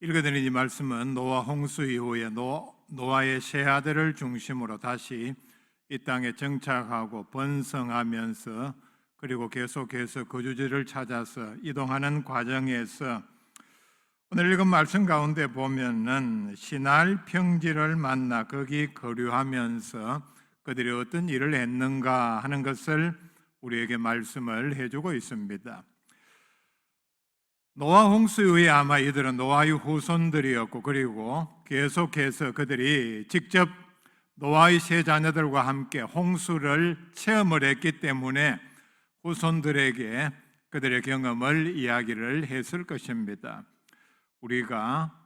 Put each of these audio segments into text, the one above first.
읽어드린 이 말씀은 노아 홍수 이후에 노아의 세 아들을 중심으로 다시 이 땅에 정착하고 번성하면서 그리고 계속해서 거주지를 찾아서 이동하는 과정에서 오늘 읽은 말씀 가운데 보면은 시날 평지를 만나 거기 거류하면서 그들이 어떤 일을 했는가 하는 것을 우리에게 말씀을 해주고 있습니다. 노아 홍수 이후에 아마 이들은 노아의 후손들이었고, 그리고 계속해서 그들이 직접 노아의 세 자녀들과 함께 홍수를 체험을 했기 때문에 후손들에게 그들의 경험을 이야기를 했을 것입니다. 우리가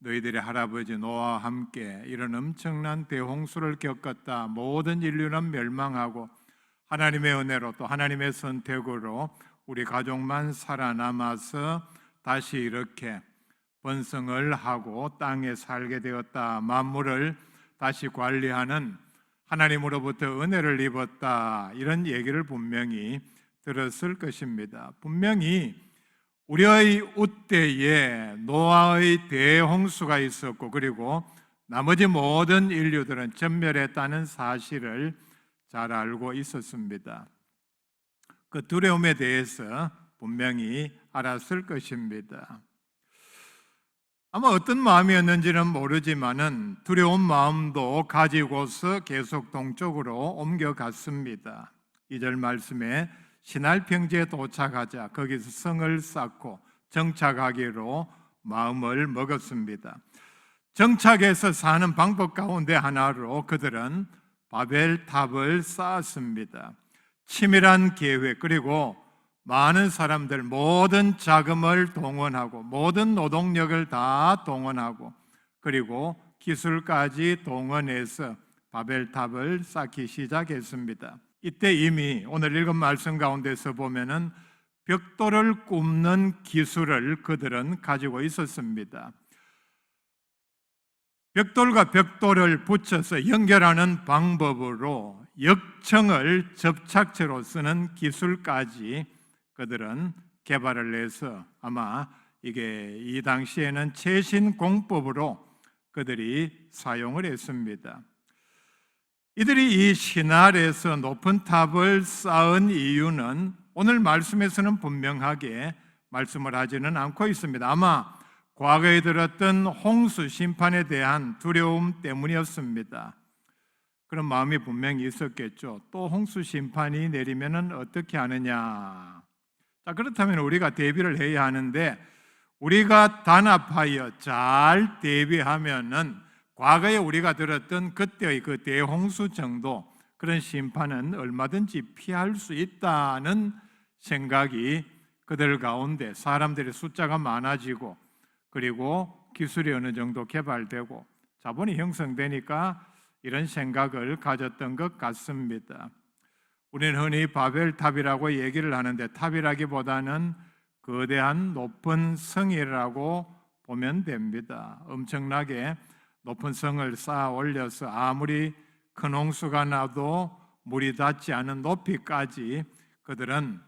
너희들의 할아버지 노아와 함께 이런 엄청난 대홍수를 겪었다. 모든 인류는 멸망하고 하나님의 은혜로 또 하나님의 선택으로 우리 가족만 살아남아서 다시 이렇게 번성을 하고 땅에 살게 되었다. 만물을 다시 관리하는 하나님으로부터 은혜를 입었다. 이런 얘기를 분명히 들었을 것입니다. 분명히 우리의 우때에 노아의 대홍수가 있었고, 그리고 나머지 모든 인류들은 전멸했다는 사실을 잘 알고 있었습니다. 그 두려움에 대해서 분명히 알았을 것입니다. 아마 어떤 마음이었는지는 모르지만은 두려운 마음도 가지고서 계속 동쪽으로 옮겨갔습니다. 2절 말씀에 시날 평지에 도착하자 거기서 성을 쌓고 정착하기로 마음을 먹었습니다. 정착해서 사는 방법 가운데 하나로 그들은 바벨탑을 쌓았습니다. 치밀한 계획, 그리고 많은 사람들, 모든 자금을 동원하고 모든 노동력을 다 동원하고 그리고 기술까지 동원해서 바벨탑을 쌓기 시작했습니다. 이때 이미 오늘 읽은 말씀 가운데서 보면은 벽돌을 굽는 기술을 그들은 가지고 있었습니다. 벽돌과 벽돌을 붙여서 연결하는 방법으로 역청을 접착제로 쓰는 기술까지 그들은 개발을 해서 아마 이게 이 당시에는 최신 공법으로 그들이 사용을 했습니다. 이들이 이 시날에서 높은 탑을 쌓은 이유는 오늘 말씀에서는 분명하게 말씀을 하지는 않고 있습니다. 아마 과거에 들었던 홍수 심판에 대한 두려움 때문이었습니다. 그런 마음이 분명히 있었겠죠. 또 홍수 심판이 내리면 어떻게 하느냐. 자, 그렇다면 우리가 대비를 해야 하는데, 우리가 단합하여 잘 대비하면은 과거에 우리가 들었던 그때의 그 대홍수 정도 그런 심판은 얼마든지 피할 수 있다는 생각이 그들 가운데, 사람들의 숫자가 많아지고 그리고 기술이 어느 정도 개발되고 자본이 형성되니까 이런 생각을 가졌던 것 같습니다. 우리는 흔히 바벨탑이라고 얘기를 하는데 탑이라기보다는 거대한 높은 성이라고 보면 됩니다. 엄청나게 높은 성을 쌓아 올려서 아무리 큰 홍수가 나도 물이 닿지 않은 높이까지 그들은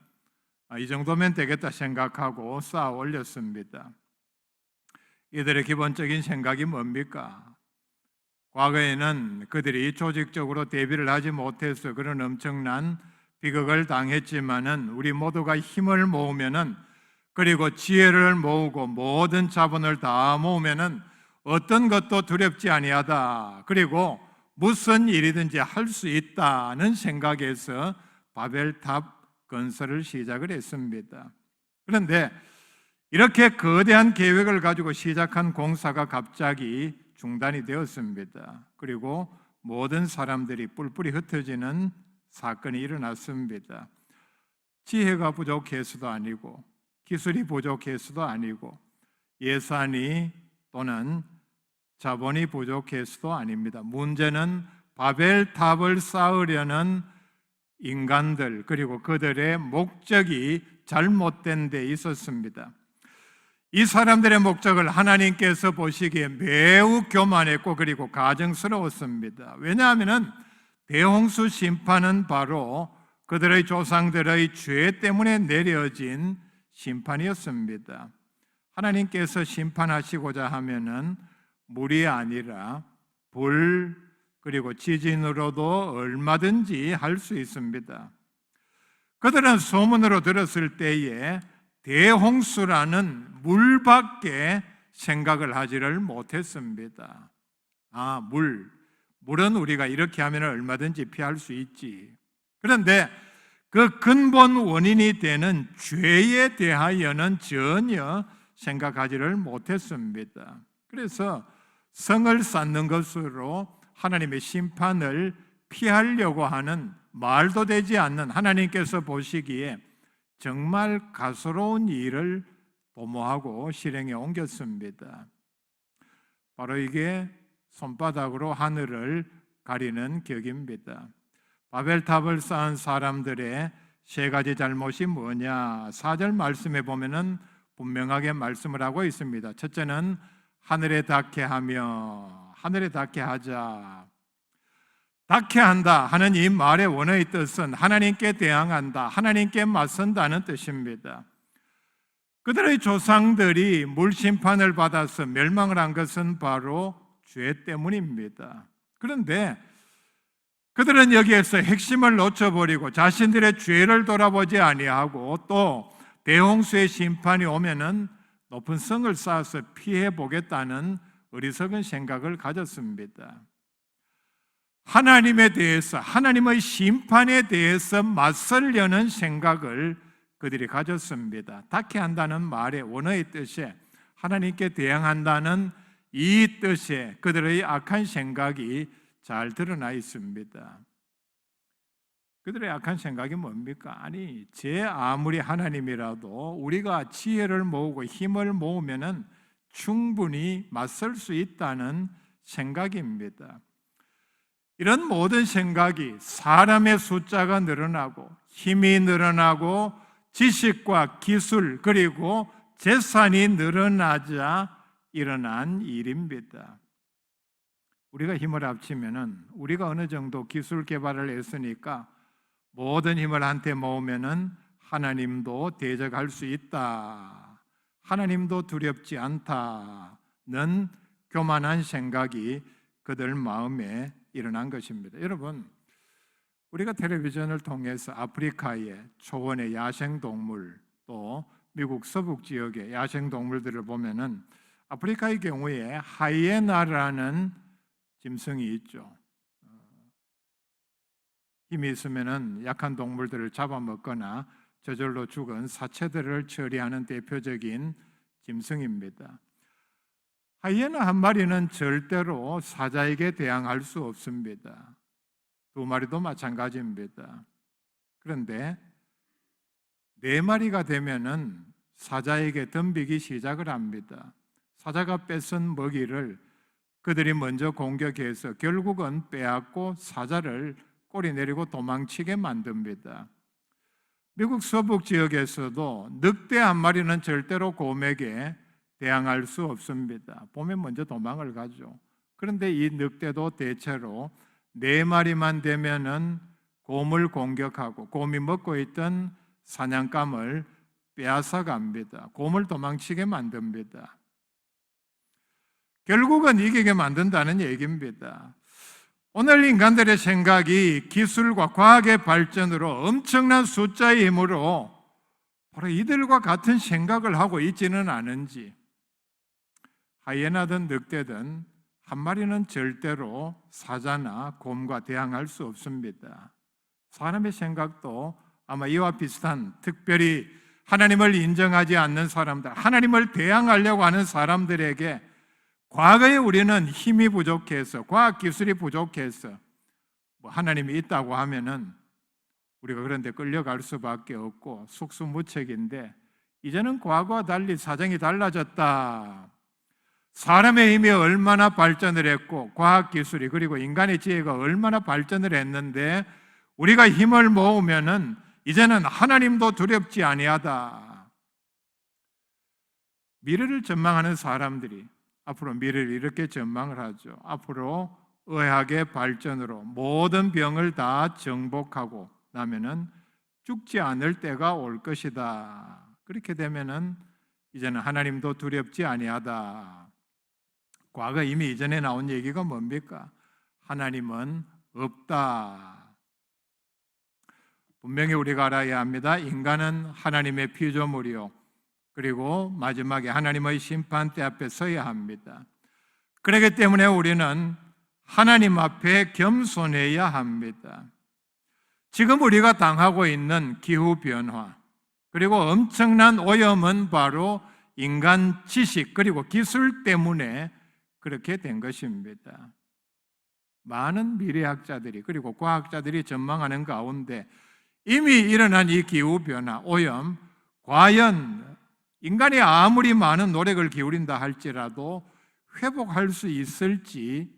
이 정도면 되겠다 생각하고 쌓아 올렸습니다. 이들의 기본적인 생각이 뭡니까? 과거에는 그들이 조직적으로 대비를 하지 못해서 그런 엄청난 비극을 당했지만은 우리 모두가 힘을 모으면은, 그리고 지혜를 모으고 모든 자본을 다 모으면은 어떤 것도 두렵지 아니하다. 그리고 무슨 일이든지 할 수 있다는 생각에서 바벨탑 건설을 시작을 했습니다. 그런데 이렇게 거대한 계획을 가지고 시작한 공사가 갑자기 중단이 되었습니다. 그리고 모든 사람들이 뿔뿔이 흩어지는 사건이 일어났습니다. 지혜가 부족해서도 아니고 기술이 부족해서도 아니고 예산이 또는 자본이 부족해서도 아닙니다. 문제는 바벨탑을 쌓으려는 인간들, 그리고 그들의 목적이 잘못된 데 있었습니다. 이 사람들의 목적을 하나님께서 보시기에 매우 교만했고 그리고 가증스러웠습니다. 왜냐하면 대홍수 심판은 바로 그들의 조상들의 죄 때문에 내려진 심판이었습니다. 하나님께서 심판하시고자 하면은 물이 아니라 불 그리고 지진으로도 얼마든지 할 수 있습니다. 그들은 소문으로 들었을 때에 대홍수라는 물밖에 생각을 하지를 못했습니다. 물은 우리가 이렇게 하면 얼마든지 피할 수 있지. 그런데 그 근본 원인이 되는 죄에 대하여는 전혀 생각하지를 못했습니다. 그래서 성을 쌓는 것으로 하나님의 심판을 피하려고 하는 말도 되지 않는 하나님께서 보시기에 정말 가소로운 일을 도모하고 실행에 옮겼습니다. 바로 이게 손바닥으로 하늘을 가리는 격입니다. 바벨탑을 쌓은 사람들의 세 가지 잘못이 뭐냐? 4절 말씀에 보면은 분명하게 말씀을 하고 있습니다. 첫째는 하늘에 닿게 하며, 하늘에 닿게 하자. 닿게 한다 하는 이 말의 원어의 뜻은 하나님께 대항한다, 하나님께 맞선다는 뜻입니다. 그들의 조상들이 물심판을 받아서 멸망을 한 것은 바로 죄 때문입니다. 그런데 그들은 여기에서 핵심을 놓쳐버리고 자신들의 죄를 돌아보지 아니하고 또 대홍수의 심판이 오면은 높은 성을 쌓아서 피해 보겠다는 어리석은 생각을 가졌습니다. 하나님에 대해서, 하나님의 심판에 대해서 맞설려는 생각을 그들이 가졌습니다. 닿게 한다는 말의 원어의 뜻에 하나님께 대항한다는 이 뜻에 그들의 악한 생각이 잘 드러나 있습니다. 그들의 악한 생각이 뭡니까? 아니, 제 아무리 하나님이라도 우리가 지혜를 모으고 힘을 모으면은 충분히 맞설 수 있다는 생각입니다. 이런 모든 생각이 사람의 숫자가 늘어나고 힘이 늘어나고 지식과 기술 그리고 재산이 늘어나자 일어난 일입니다. 우리가 힘을 합치면은 우리가 어느 정도 기술 개발을 했으니까 모든 힘을 한테 모으면은 하나님도 대적할 수 있다. 하나님도 두렵지 않다는 교만한 생각이 그들 마음에 일어난 것입니다. 여러분, 우리가 텔레비전을 통해서 아프리카의 초원의 야생동물 또 미국 서북 지역의 야생동물들을 보면은 아프리카의 경우에 하이에나라는 짐승이 있죠. 힘이 있으면은 약한 동물들을 잡아먹거나 저절로 죽은 사체들을 처리하는 대표적인 짐승입니다. 하이에나 한 마리는 절대로 사자에게 대항할 수 없습니다. 두 마리도 마찬가지입니다. 그런데 네 마리가 되면은 사자에게 덤비기 시작을 합니다. 사자가 뺏은 먹이를 그들이 먼저 공격해서 결국은 빼앗고 사자를 꼬리 내리고 도망치게 만듭니다. 미국 서북 지역에서도 늑대 한 마리는 절대로 곰에게 대항할 수 없습니다. 보면 먼저 도망을 가죠. 그런데 이 늑대도 대체로 네 마리만 되면은 곰을 공격하고 곰이 먹고 있던 사냥감을 빼앗아 갑니다. 곰을 도망치게 만듭니다. 결국은 이기게 만든다는 얘기입니다. 오늘 인간들의 생각이 기술과 과학의 발전으로 엄청난 숫자의 힘으로 바로 이들과 같은 생각을 하고 있지는 않은지, 하이에나든 늑대든 한 마리는 절대로 사자나 곰과 대항할 수 없습니다. 사람의 생각도 아마 이와 비슷한, 특별히 하나님을 인정하지 않는 사람들, 하나님을 대항하려고 하는 사람들에게 과거에 우리는 힘이 부족해서, 과학기술이 부족해서 하나님이 있다고 하면은 우리가 그런데 끌려갈 수밖에 없고 속수무책인데, 이제는 과거와 달리 사정이 달라졌다. 사람의 힘이 얼마나 발전을 했고 과학기술이 그리고 인간의 지혜가 얼마나 발전을 했는데 우리가 힘을 모으면은 이제는 하나님도 두렵지 아니하다. 미래를 전망하는 사람들이 앞으로 미래를 이렇게 전망을 하죠. 앞으로 의학의 발전으로 모든 병을 다 정복하고 나면은 죽지 않을 때가 올 것이다. 그렇게 되면은 이제는 하나님도 두렵지 아니하다. 과거 이미 이전에 나온 얘기가 뭡니까? 하나님은 없다. 분명히 우리가 알아야 합니다. 인간은 하나님의 피조물이요, 그리고 마지막에 하나님의 심판대 앞에 서야 합니다. 그렇기 때문에 우리는 하나님 앞에 겸손해야 합니다. 지금 우리가 당하고 있는 기후변화, 그리고 엄청난 오염은 바로 인간 지식 그리고 기술 때문에 그렇게 된 것입니다. 많은 미래학자들이 그리고 과학자들이 전망하는 가운데 이미 일어난 이 기후변화, 오염, 과연 인간이 아무리 많은 노력을 기울인다 할지라도 회복할 수 있을지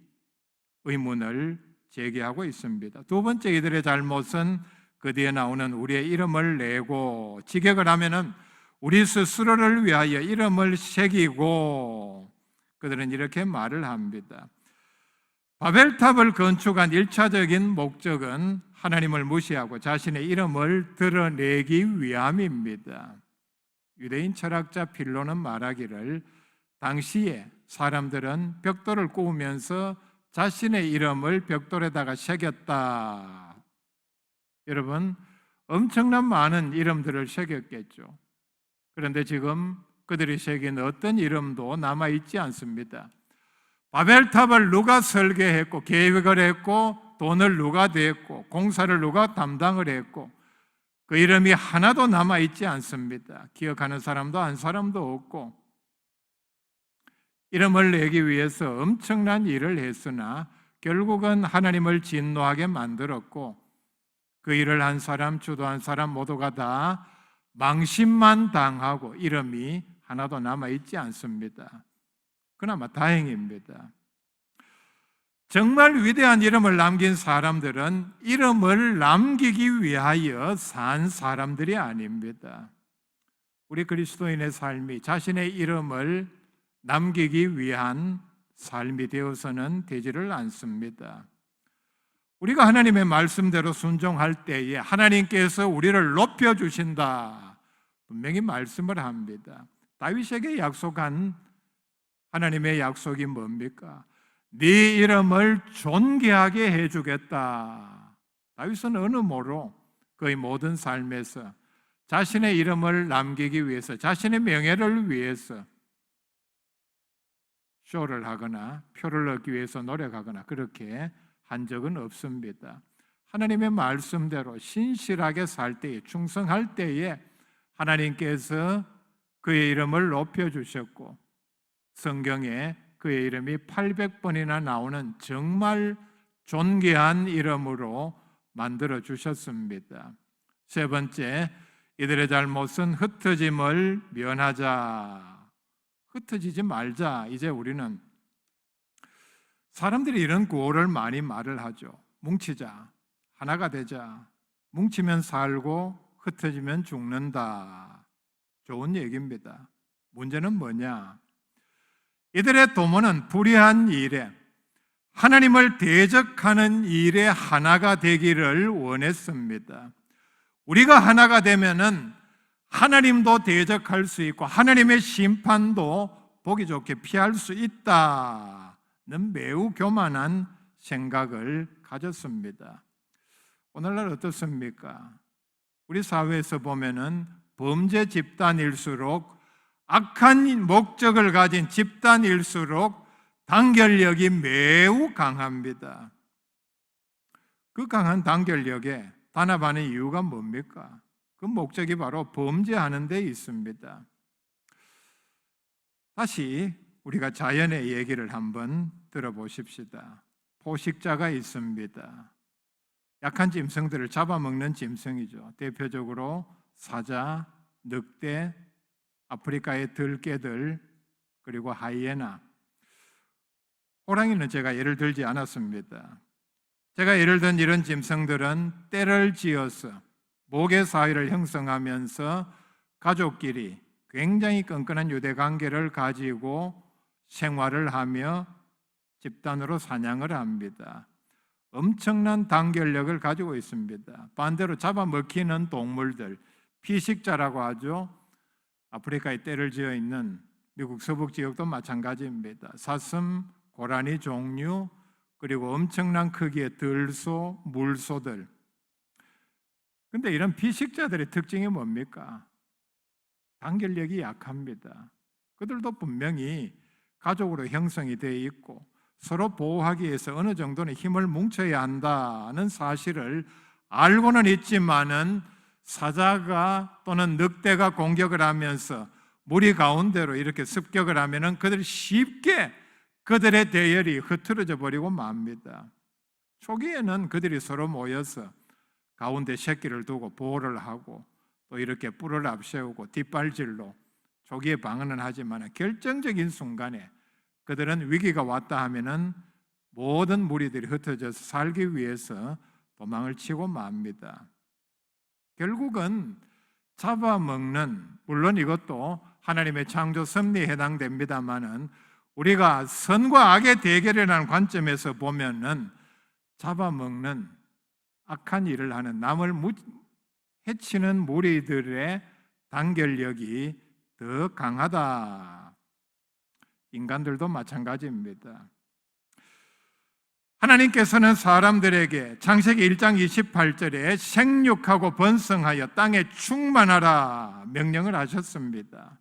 의문을 제기하고 있습니다. 두 번째, 이들의 잘못은 그 뒤에 나오는 우리의 이름을 내고, 직역을 하면은 우리 스스로를 위하여 이름을 새기고, 그들은 이렇게 말을 합니다. 바벨탑을 건축한 1차적인 목적은 하나님을 무시하고 자신의 이름을 드러내기 위함입니다. 유대인 철학자 필로는 말하기를, 당시에 사람들은 벽돌을 구우면서 자신의 이름을 벽돌에다가 새겼다. 여러분, 엄청난 많은 이름들을 새겼겠죠. 그런데 지금 그들이 새긴 어떤 이름도 남아있지 않습니다. 바벨탑을 누가 설계했고 계획을 했고 돈을 누가 냈고 공사를 누가 담당을 했고 그 이름이 하나도 남아있지 않습니다. 기억하는 사람도 한 사람도 없고, 이름을 내기 위해서 엄청난 일을 했으나 결국은 하나님을 진노하게 만들었고, 그 일을 한 사람, 주도한 사람 모두가 다 망신만 당하고 이름이 하나도 남아있지 않습니다. 그나마 다행입니다. 정말 위대한 이름을 남긴 사람들은 이름을 남기기 위하여 산 사람들이 아닙니다. 우리 그리스도인의 삶이 자신의 이름을 남기기 위한 삶이 되어서는 되지를 않습니다. 우리가 하나님의 말씀대로 순종할 때에 하나님께서 우리를 높여주신다, 분명히 말씀을 합니다. 다윗에게 약속한 하나님의 약속이 뭡니까? 네 이름을 존귀하게 해주겠다. 다윗은 어느 모로 그의 모든 삶에서 자신의 이름을 남기기 위해서, 자신의 명예를 위해서 쇼를 하거나 표를 얻기 위해서 노력하거나 그렇게 한 적은 없습니다. 하나님의 말씀대로 신실하게 살 때에, 충성할 때에 하나님께서 그의 이름을 높여주셨고, 성경에 그의 이름이 800번이나 나오는 정말 존귀한 이름으로 만들어 주셨습니다. 세 번째, 이들의 잘못은 흩어짐을 면하자. 흩어지지 말자. 이제 우리는 사람들이 이런 구호를 많이 말을 하죠. 뭉치자, 하나가 되자. 뭉치면 살고 흩어지면 죽는다. 좋은 얘기입니다. 문제는 뭐냐? 이들의 도모는 불의한 일에, 하나님을 대적하는 일에 하나가 되기를 원했습니다. 우리가 하나가 되면은 하나님도 대적할 수 있고 하나님의 심판도 보기 좋게 피할 수 있다는 매우 교만한 생각을 가졌습니다. 오늘날 어떻습니까? 우리 사회에서 보면은 범죄 집단일수록, 악한 목적을 가진 집단일수록 단결력이 매우 강합니다. 그 강한 단결력에 단합하는 이유가 뭡니까? 그 목적이 바로 범죄하는 데 있습니다. 다시 우리가 자연의 얘기를 한번 들어보십시다. 포식자가 있습니다. 약한 짐승들을 잡아먹는 짐승이죠. 대표적으로 사자, 늑대, 아프리카의 들개들, 그리고 하이에나. 호랑이는 제가 예를 들지 않았습니다. 제가 예를 든 이런 짐승들은 떼를 지어서 목의 사이를 형성하면서 가족끼리 굉장히 끈끈한 유대관계를 가지고 생활을 하며 집단으로 사냥을 합니다. 엄청난 단결력을 가지고 있습니다. 반대로 잡아먹히는 동물들, 피식자라고 하죠. 아프리카에 때를 지어 있는 미국 서북 지역도 마찬가지입니다. 사슴, 고라니 종류, 그리고 엄청난 크기의 들소, 물소들. 근데 이런 피식자들의 특징이 뭡니까? 단결력이 약합니다. 그들도 분명히 가족으로 형성이 되어 있고 서로 보호하기 위해서 어느 정도는 힘을 뭉쳐야 한다는 사실을 알고는 있지만은 사자가 또는 늑대가 공격을 하면서 무리 가운데로 이렇게 습격을 하면은 그들이 쉽게 그들의 대열이 흐트러져 버리고 맙니다. 초기에는 그들이 서로 모여서 가운데 새끼를 두고 보호를 하고 또 이렇게 뿔을 앞세우고 뒷발질로 초기에 방어는 하지만 결정적인 순간에 그들은 위기가 왔다 하면은 모든 무리들이 흩어져서 살기 위해서 도망을 치고 맙니다. 결국은 잡아먹는, 물론 이것도 하나님의 창조 섭리에 해당됩니다만은 우리가 선과 악의 대결이라는 관점에서 보면은 잡아먹는 악한 일을 하는 남을 해치는 무리들의 단결력이 더 강하다. 인간들도 마찬가지입니다. 하나님께서는 사람들에게 창세기 1장 28절에 생육하고 번성하여 땅에 충만하라 명령을 하셨습니다.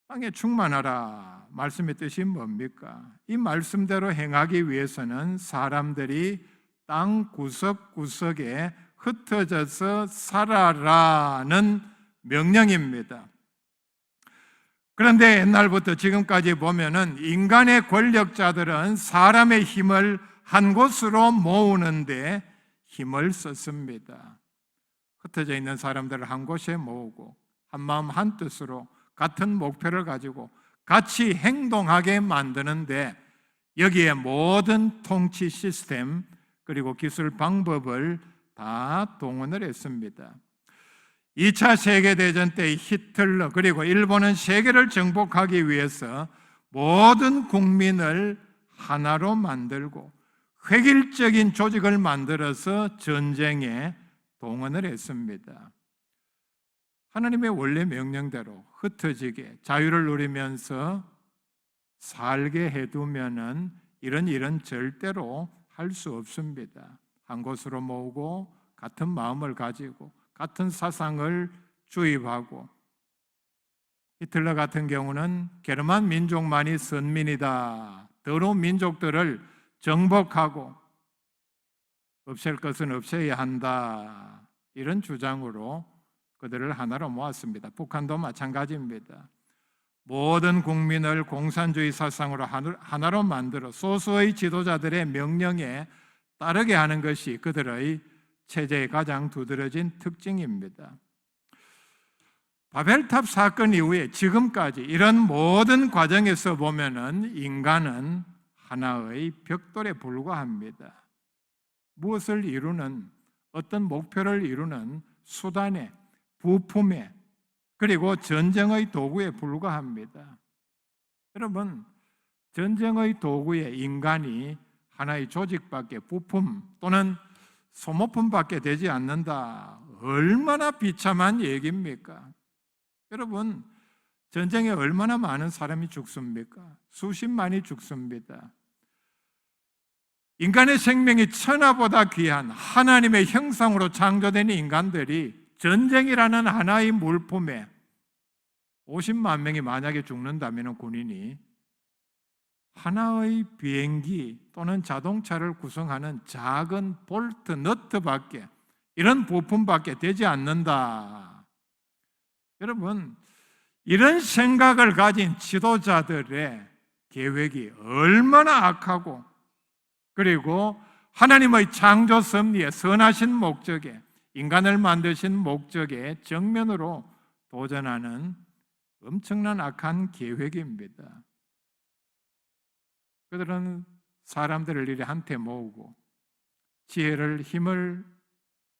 땅에 충만하라 말씀의 뜻이 뭡니까? 이 말씀대로 행하기 위해서는 사람들이 땅 구석구석에 흩어져서 살아라는 명령입니다. 그런데 옛날부터 지금까지 보면은 인간의 권력자들은 사람의 힘을 한 곳으로 모으는데 힘을 썼습니다. 흩어져 있는 사람들을 한 곳에 모으고 한 마음 한 뜻으로 같은 목표를 가지고 같이 행동하게 만드는데 여기에 모든 통치 시스템 그리고 기술 방법을 다 동원을 했습니다. 2차 세계대전 때 히틀러 그리고 일본은 세계를 정복하기 위해서 모든 국민을 하나로 만들고 획일적인 조직을 만들어서 전쟁에 동원을 했습니다. 하나님의 원래 명령대로 흩어지게 자유를 누리면서 살게 해두면은 이런 일은 절대로 할 수 없습니다. 한 곳으로 모으고 같은 마음을 가지고 같은 사상을 주입하고 히틀러 같은 경우는 게르만 민족만이 선민이다. 더러운 민족들을 정복하고 없앨 것은 없애야 한다. 이런 주장으로 그들을 하나로 모았습니다. 북한도 마찬가지입니다. 모든 국민을 공산주의 사상으로 하나로 만들어 소수의 지도자들의 명령에 따르게 하는 것이 그들의 체제의 가장 두드러진 특징입니다. 바벨탑 사건 이후에 지금까지 이런 모든 과정에서 보면은 인간은 하나의 벽돌에 불과합니다. 무엇을 이루는 어떤 목표를 이루는 수단에 부품에 그리고 전쟁의 도구에 불과합니다. 여러분, 전쟁의 도구에 인간이 하나의 조직밖에 부품 또는 소모품밖에 되지 않는다. 얼마나 비참한 얘기입니까? 여러분, 전쟁에 얼마나 많은 사람이 죽습니까? 수십만이 죽습니다. 인간의 생명이 천하보다 귀한 하나님의 형상으로 창조된 인간들이 전쟁이라는 하나의 물품에 50만 명이 만약에 죽는다면 군인이 하나의 비행기 또는 자동차를 구성하는 작은 볼트, 너트밖에 이런 부품밖에 되지 않는다. 여러분, 이런 생각을 가진 지도자들의 계획이 얼마나 악하고 그리고 하나님의 창조 섭리의 선하신 목적에 인간을 만드신 목적에 정면으로 도전하는 엄청난 악한 계획입니다. 그들은 사람들을 이리 한테 모으고 지혜를 힘을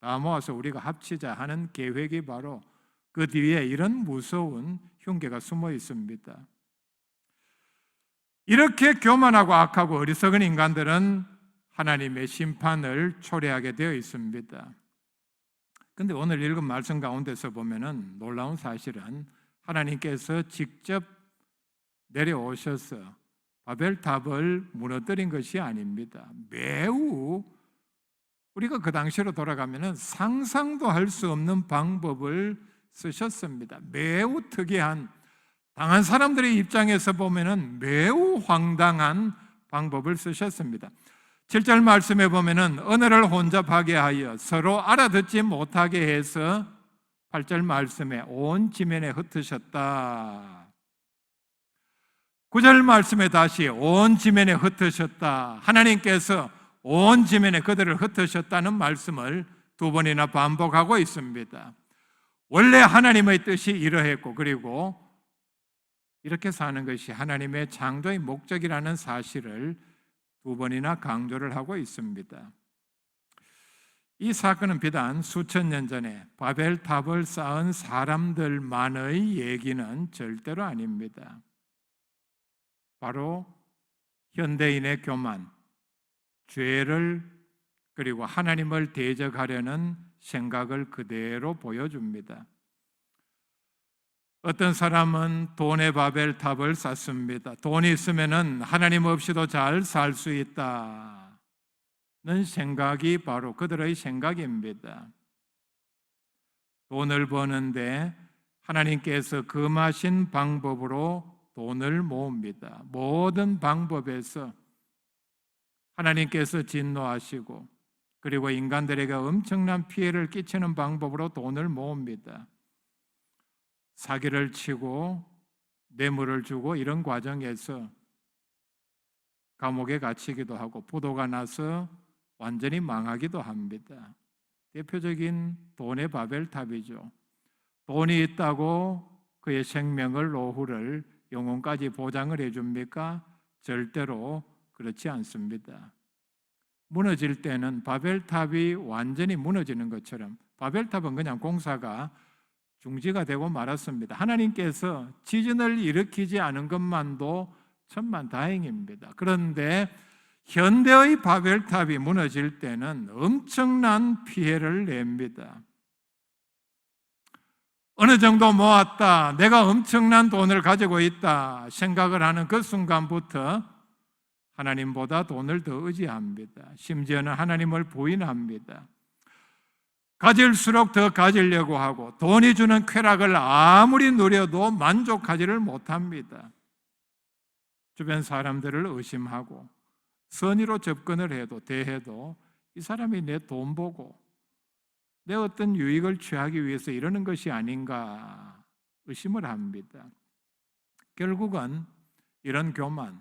다 모아서 우리가 합치자 하는 계획이 바로 그 뒤에 이런 무서운 흉계가 숨어 있습니다. 이렇게 교만하고 악하고 어리석은 인간들은 하나님의 심판을 초래하게 되어 있습니다. 근데 오늘 읽은 말씀 가운데서 보면은 놀라운 사실은 하나님께서 직접 내려오셔서 바벨탑을 무너뜨린 것이 아닙니다. 매우 우리가 그 당시로 돌아가면은 상상도 할 수 없는 방법을 쓰셨습니다. 매우 특이한, 당한 사람들의 입장에서 보면은 매우 황당한 방법을 쓰셨습니다. 7절 말씀에 보면은 언어를 혼잡하게 하여 서로 알아듣지 못하게 해서 8절 말씀에 온 지면에 흩으셨다. 9절 말씀에 다시 온 지면에 흩으셨다. 하나님께서 온 지면에 그들을 흩으셨다는 말씀을 두 번이나 반복하고 있습니다. 원래 하나님의 뜻이 이러했고, 그리고 이렇게 사는 것이 하나님의 창조의 목적이라는 사실을 두 번이나 강조를 하고 있습니다. 이 사건은 비단 수천 년 전에 바벨탑을 쌓은 사람들만의 얘기는 절대로 아닙니다. 바로 현대인의 교만, 죄를 그리고 하나님을 대적하려는 생각을 그대로 보여줍니다. 어떤 사람은 돈의 바벨탑을 쌓습니다. 돈이 있으면 하나님 없이도 잘 살 수 있다는 생각이 바로 그들의 생각입니다. 돈을 버는데 하나님께서 금하신 방법으로 돈을 모읍니다. 모든 방법에서 하나님께서 진노하시고 그리고 인간들에게 엄청난 피해를 끼치는 방법으로 돈을 모읍니다. 사기를 치고 뇌물을 주고 이런 과정에서 감옥에 갇히기도 하고 부도가 나서 완전히 망하기도 합니다. 대표적인 돈의 바벨탑이죠. 돈이 있다고 그의 생명을 노후를 영혼까지 보장을 해줍니까? 절대로 그렇지 않습니다. 무너질 때는 바벨탑이 완전히 무너지는 것처럼 바벨탑은 그냥 공사가 중지가 되고 말았습니다. 하나님께서 지진을 일으키지 않은 것만도 천만다행입니다. 그런데 현대의 바벨탑이 무너질 때는 엄청난 피해를 냅니다. 어느 정도 모았다, 내가 엄청난 돈을 가지고 있다 생각을 하는 그 순간부터 하나님보다 돈을 더 의지합니다. 심지어는 하나님을 부인합니다. 가질수록 더 가지려고 하고 돈이 주는 쾌락을 아무리 누려도 만족하지를 못합니다. 주변 사람들을 의심하고 선의로 접근을 해도 대해도 이 사람이 내 돈 보고 내 어떤 유익을 취하기 위해서 이러는 것이 아닌가 의심을 합니다. 결국은 이런 교만,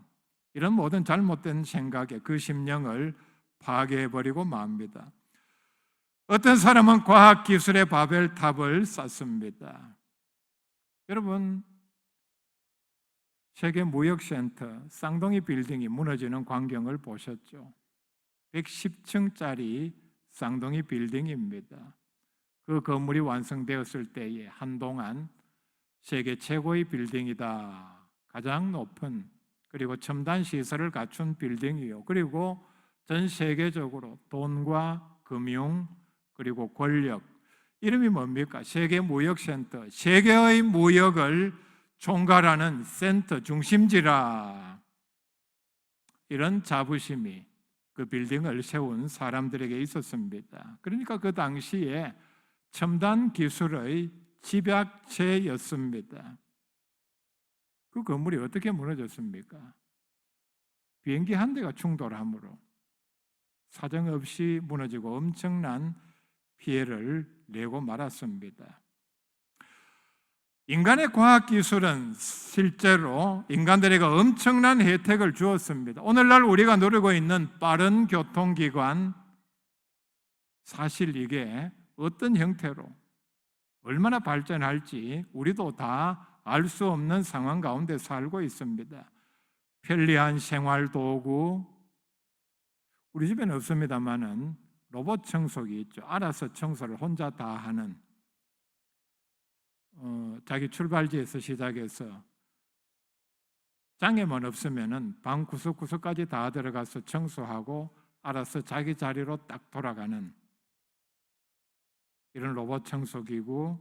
이런 모든 잘못된 생각에 그 심령을 파괴해버리고 맙니다. 어떤 사람은 과학기술의 바벨탑을 쌓습니다. 여러분, 세계무역센터 쌍둥이 빌딩이 무너지는 광경을 보셨죠? 110층짜리 쌍둥이 빌딩입니다. 그 건물이 완성되었을 때에 한동안 세계 최고의 빌딩이다, 가장 높은 그리고 첨단 시설을 갖춘 빌딩이요, 그리고 전 세계적으로 돈과 금융 그리고 권력, 이름이 뭡니까? 세계무역센터, 세계의 무역을 총괄하는 센터, 중심지라. 이런 자부심이 그 빌딩을 세운 사람들에게 있었습니다. 그러니까 그 당시에 첨단 기술의 집약체였습니다. 그 건물이 어떻게 무너졌습니까? 비행기 한 대가 충돌함으로 사정없이 무너지고 엄청난 피해를 내고 말았습니다. 인간의 과학기술은 실제로 인간들에게 엄청난 혜택을 주었습니다. 오늘날 우리가 누리고 있는 빠른 교통기관, 사실 이게 어떤 형태로 얼마나 발전할지 우리도 다 알 수 없는 상황 가운데 살고 있습니다. 편리한 생활도구, 우리 집에는 없습니다만은 로봇 청소기 있죠. 알아서 청소를 혼자 다 하는, 자기 출발지에서 시작해서 장애만 없으면은 방 구석구석까지 다 들어가서 청소하고 알아서 자기 자리로 딱 돌아가는 이런 로봇 청소기구,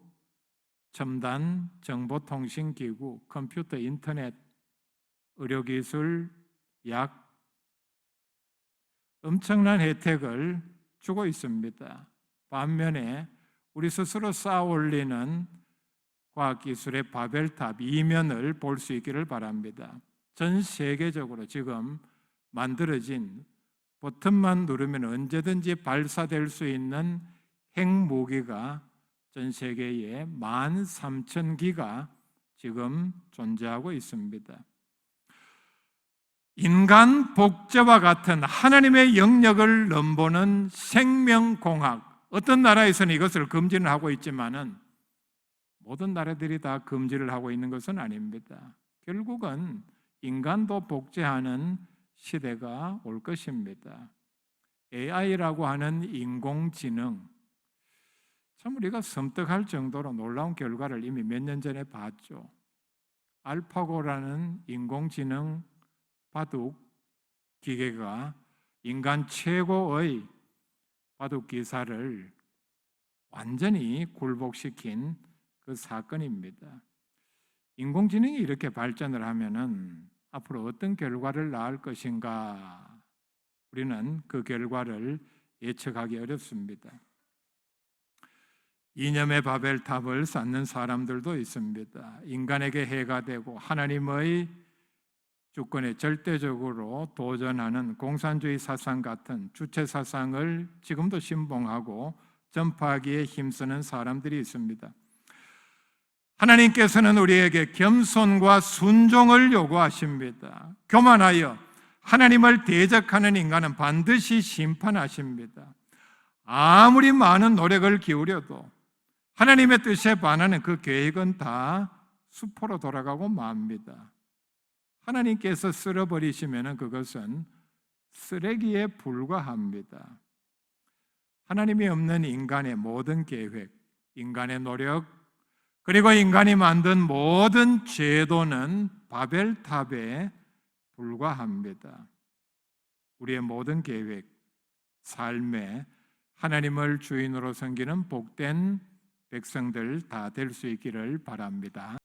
첨단 정보통신기구, 컴퓨터, 인터넷, 의료기술, 약, 엄청난 혜택을 주고 있습니다. 반면에 우리 스스로 쌓아 올리는 과학기술의 바벨탑 이면을 볼 수 있기를 바랍니다. 전 세계적으로 지금 만들어진 버튼만 누르면 언제든지 발사될 수 있는 핵무기가 전 세계에 13,000기가 지금 존재하고 있습니다. 인간 복제와 같은 하나님의 영역을 넘보는 생명공학, 어떤 나라에서는 이것을 금지를 하고 있지만은 모든 나라들이 다 금지를 하고 있는 것은 아닙니다. 결국은 인간도 복제하는 시대가 올 것입니다. AI라고 하는 인공지능, 참 우리가 섬뜩할 정도로 놀라운 결과를 이미 몇 년 전에 봤죠. 알파고라는 인공지능 바둑 기계가 인간 최고의 바둑 기사를 완전히 굴복시킨 그 사건입니다. 인공지능이 이렇게 발전을 하면은 앞으로 어떤 결과를 낳을 것인가, 우리는 그 결과를 예측하기 어렵습니다. 이념의 바벨탑을 쌓는 사람들도 있습니다. 인간에게 해가 되고 하나님의 주권에 절대적으로 도전하는 공산주의 사상 같은 주체 사상을 지금도 신봉하고 전파하기에 힘쓰는 사람들이 있습니다. 하나님께서는 우리에게 겸손과 순종을 요구하십니다. 교만하여 하나님을 대적하는 인간은 반드시 심판하십니다. 아무리 많은 노력을 기울여도 하나님의 뜻에 반하는 그 계획은 다 수포로 돌아가고 맙니다. 하나님께서 쓸어버리시면 그것은 쓰레기에 불과합니다. 하나님이 없는 인간의 모든 계획, 인간의 노력, 그리고 인간이 만든 모든 제도는 바벨탑에 불과합니다. 우리의 모든 계획, 삶에 하나님을 주인으로 섬기는 복된 백성들 다 될 수 있기를 바랍니다.